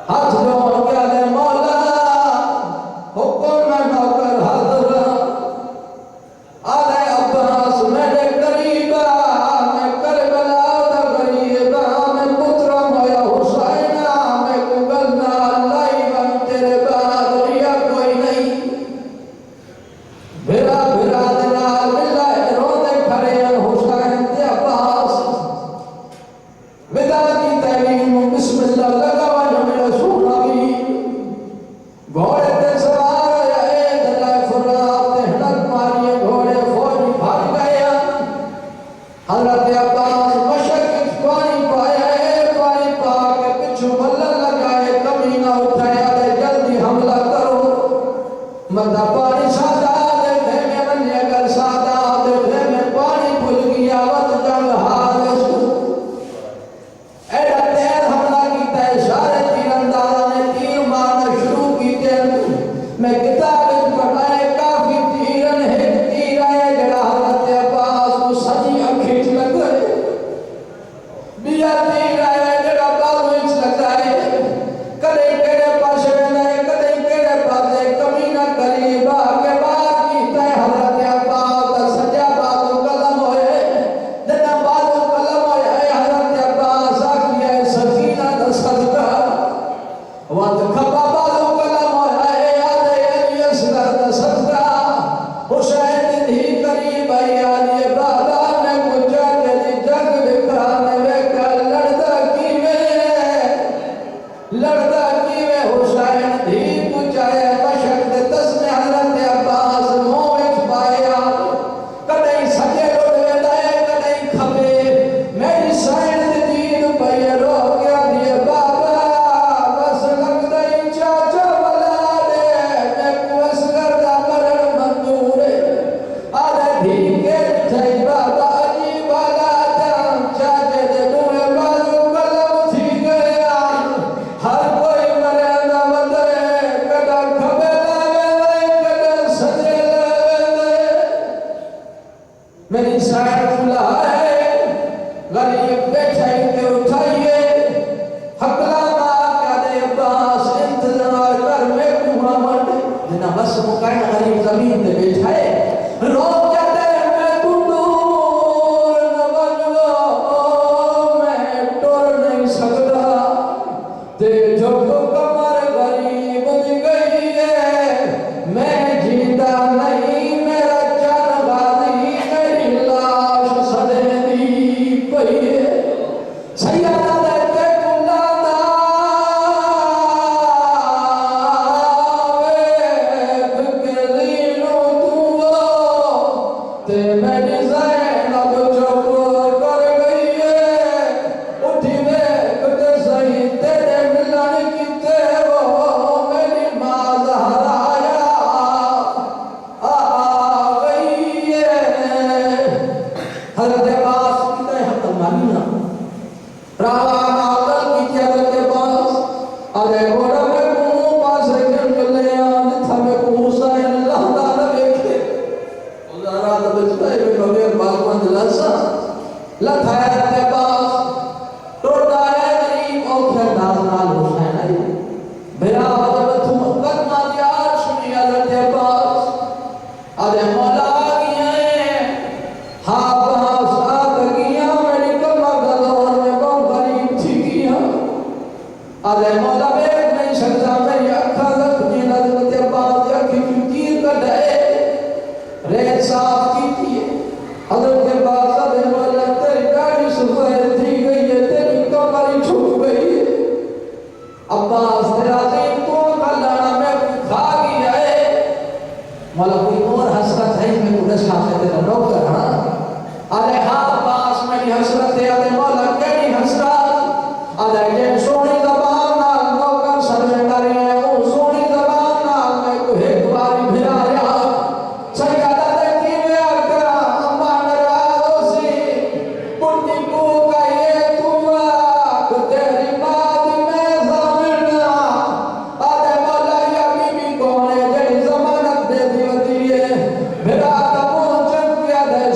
हाथ जोड़ के दे मौला हुक्म में नौकर हाजिर आले अब्बास मेरे करीबा मैं करबला दा गरीबा मैं पुत्र मोया हुसैना मैं कुगलना लाई बन तेरे बाद रिया कोई नहीं भिरा भिरा दिला मिला रोते खड़े हुसैन ते अब्बास विदा की तैलीम बिस्मिल्लाह लगावा मेरा सोना भी घोड़े ते सवार आए दला फुरात ते हड़क मारिए घोड़े फौजी भाग गए हजरत अब्बास मशक पानी पाया पानी पा के पिछू बल्लन लगाए कभी ना उठाया दे जल्दी हमला करो मदा पानी सादा दे में बन्ने कर सादा दे में पानी भूल गया वत जंग हार एड़ा तेज हमला कीता सारे तीरंदाज़ों ने तीर मारना शुरू कीते मैं किताब पढ़ाए काफी तीरन है तीर आए जड़ा हजरत अब्बास को सजी अखी च लग गए बिया तीर आए जड़ा बाजू च लगा है कदे केड़े पासे नहीं कदे केड़े पासे कमी ना करीबा के बाद कीता हजरत अब्बास दा सजा बाजू कलम होए जना बाजू कलम होए हजरत अब्बास आखिए सकीना दा सदका वत खबा बाजू कलम होए याद है असगर दा सदका हुसैन दी करीब आली बाबा ने कुचा तेरी जग दिखा ने वेखा लड़दा कीवे हुसैन दी कुचाए मशक दे तस्मे हजरत अब्बास मोह विच पाया कदे सजे लुट वेंदा है कदे खबे मेरी सैन दी दीन पई रो के दिए बाबा बस लगदा ही चाचा वाला दे मैं को असगर दा मरण मंजूर है आले धी के थई बाबा जी वाला जान चाचे दे मुंह बाजू कलम थी गया हर कोई मरे ना बदले कदा खबे लावे कदा सजे लावे मेरी साइड खुला है गरीब बैठा के उठाइए हकला मार का दे अब्बास इंतजार कर मैं मुहम्मद जना बस मुकान गरीब जमीन पे बैठा है रो कहते मैं तू दूर न बनवा मैं टोर नहीं सकता ते जो कमर गरीब दी गई है मैं जिंदा नहीं मेरा जान गाजी मेरी लाश सदे दी पई है सैयदा दे के कुंडा दा वेख के लीनो तू ते मेरी ज़ैनब चुप कर गई है उठी वेख ते सही तेरे मिलन कीते वो मेरी मां ज़हरा आ गई है हजरत अब्बास कीते हक मानिना रावा नागल की हजरत अब्बास अरे गोरा में मुंह पास के चले आन थमे को हुसैन लहदा न देखे उजारा तो बचता है बगैर बागवान लसा लथाया हजरत अब्बास टोटा है गरीब औखे नाज़नाल हुसैन आई मेरा वजब तुम कद मारिया सुनी हजरत अब्बास अरे मौला आ गया है हाँ अब्बास आ गया मेरी कमा गलोर में बहुत गरीब थी गया अरे मौला देख नहीं सकता मेरी अखा जख्मी हजरत अब्बास अखी तीर कढ़ाए रेत साफ की थी हजरत अब्बास अरे मौला तेरी गाड़ी सफेद थी गई है तेरी कमर छुप गई है अब्बास तेरा दिन तो कल्याण में खा गया है मौला कोई और हसरत है मैं उधर साथ तेरा डॉक्टर हाँ अरे हाँ अब्बास मेरी हसरत है अरे मौला केड़ी हसरत अरे ये सोनी ज़बान नाल नौकर सर में डरे हैं वो सोनी ज़बान नाल मैं को एक बारी भिराया सैयदा दे कीवे आका अम्मा नाराज़ सी पुन्नी को कहिए तुम तेरी बात में ज़मीना अरे मौला या बीबी कौन है जड़ी ज़मानत दे दी होती है भिरा का मुंह चम के दे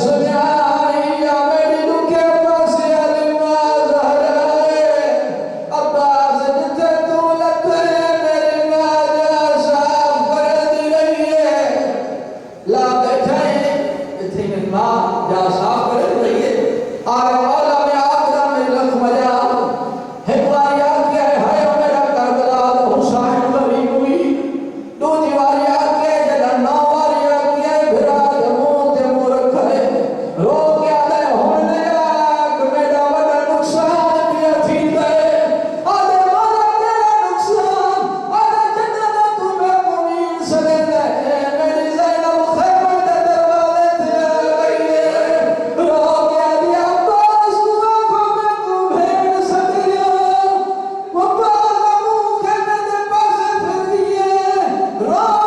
राह